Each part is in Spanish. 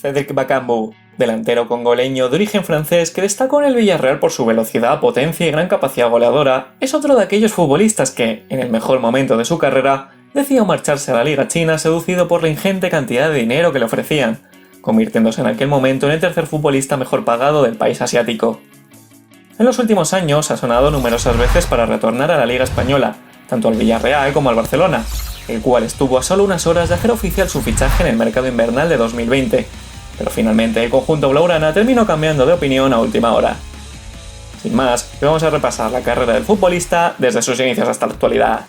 Cédric Bakambu, delantero congoleño de origen francés que destacó en el Villarreal por su velocidad, potencia y gran capacidad goleadora, es otro de aquellos futbolistas que, en el mejor momento de su carrera, decidió marcharse a la Liga China seducido por la ingente cantidad de dinero que le ofrecían, convirtiéndose en aquel momento en el tercer futbolista mejor pagado del país asiático. En los últimos años ha sonado numerosas veces para retornar a la Liga Española, tanto al Villarreal como al Barcelona, el cual estuvo a solo unas horas de hacer oficial su fichaje en el mercado invernal de 2020, pero finalmente el conjunto blaugrana terminó cambiando de opinión a última hora. Sin más, vamos a repasar la carrera del futbolista desde sus inicios hasta la actualidad.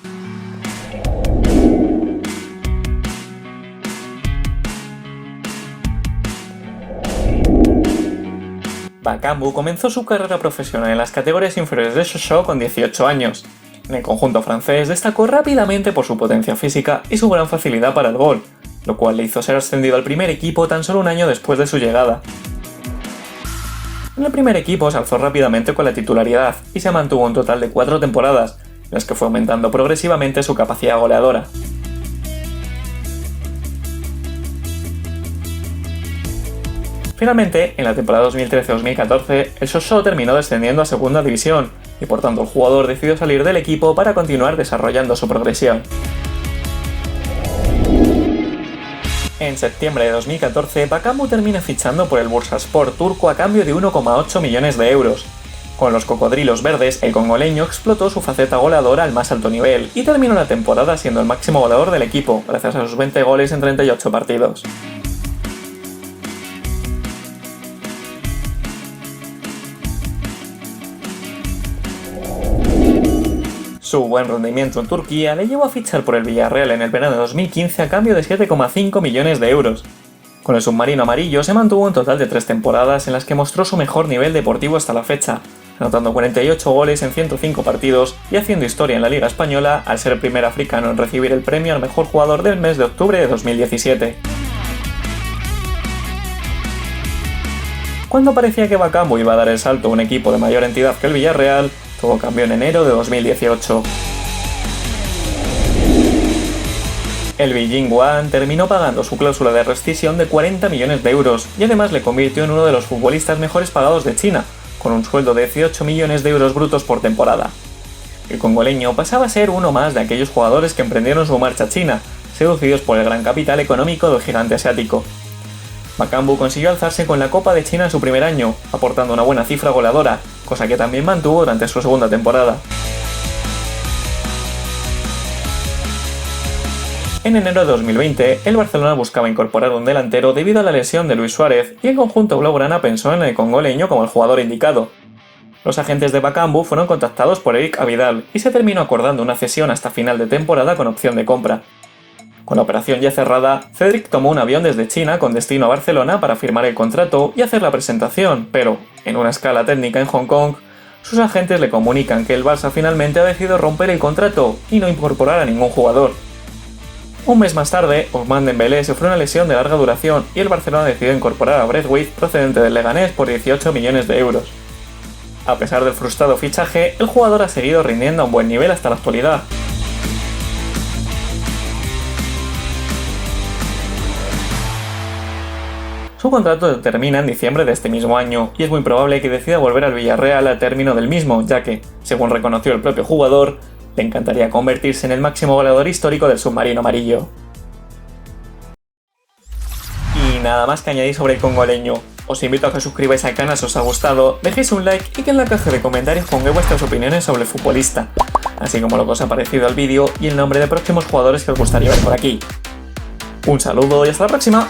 Bakambu comenzó su carrera profesional en las categorías inferiores de Sochaux con 18 años. En el conjunto francés destacó rápidamente por su potencia física y su gran facilidad para el gol, lo cual le hizo ser ascendido al primer equipo tan solo un año después de su llegada. En el primer equipo se alzó rápidamente con la titularidad y se mantuvo un total de 4 temporadas, en las que fue aumentando progresivamente su capacidad goleadora. Finalmente, en la temporada 2013-2014, el Sochaux terminó descendiendo a segunda división y por tanto el jugador decidió salir del equipo para continuar desarrollando su progresión. En septiembre de 2014, Bakambu termina fichando por el Bursaspor turco a cambio de 1,8 millones de euros. Con los cocodrilos verdes, el congoleño explotó su faceta goleadora al más alto nivel y terminó la temporada siendo el máximo goleador del equipo, gracias a sus 20 goles en 38 partidos. Su buen rendimiento en Turquía le llevó a fichar por el Villarreal en el verano de 2015 a cambio de 7,5 millones de euros. Con el submarino amarillo se mantuvo un total de 3 temporadas en las que mostró su mejor nivel deportivo hasta la fecha, anotando 48 goles en 105 partidos y haciendo historia en la Liga Española al ser el primer africano en recibir el premio al mejor jugador del mes de octubre de 2017. Cuando parecía que Bakambu iba a dar el salto a un equipo de mayor entidad que el Villarreal, todo cambió en enero de 2018. El Beijing One terminó pagando su cláusula de rescisión de 40 millones de euros y además le convirtió en uno de los futbolistas mejores pagados de China, con un sueldo de 18 millones de euros brutos por temporada. El congoleño pasaba a ser uno más de aquellos jugadores que emprendieron su marcha a China, seducidos por el gran capital económico del gigante asiático. Bakambu consiguió alzarse con la Copa de China en su primer año, aportando una buena cifra goleadora, cosa que también mantuvo durante su segunda temporada. En enero de 2020, el Barcelona buscaba incorporar un delantero debido a la lesión de Luis Suárez y el conjunto blaugrana pensó en el congoleño como el jugador indicado. Los agentes de Bakambu fueron contactados por Eric Abidal y se terminó acordando una cesión hasta final de temporada con opción de compra. Con la operación ya cerrada, Cédric tomó un avión desde China con destino a Barcelona para firmar el contrato y hacer la presentación, pero, en una escala técnica en Hong Kong, sus agentes le comunican que el Barça finalmente ha decidido romper el contrato y no incorporar a ningún jugador. Un mes más tarde, Ousmane Dembélé sufrió una lesión de larga duración y el Barcelona decidió incorporar a Braithwaite procedente del Leganés por 18 millones de euros. A pesar del frustrado fichaje, el jugador ha seguido rindiendo a un buen nivel hasta la actualidad. Su contrato termina en diciembre de este mismo año y es muy probable que decida volver al Villarreal al término del mismo, ya que, según reconoció el propio jugador, le encantaría convertirse en el máximo goleador histórico del submarino amarillo. Y nada más que añadir sobre el congoleño. Os invito a que os suscribáis al canal si os ha gustado, dejéis un like y que en la caja de comentarios pongáis vuestras opiniones sobre el futbolista, así como lo que os ha parecido el vídeo y el nombre de próximos jugadores que os gustaría ver por aquí. Un saludo y hasta la próxima.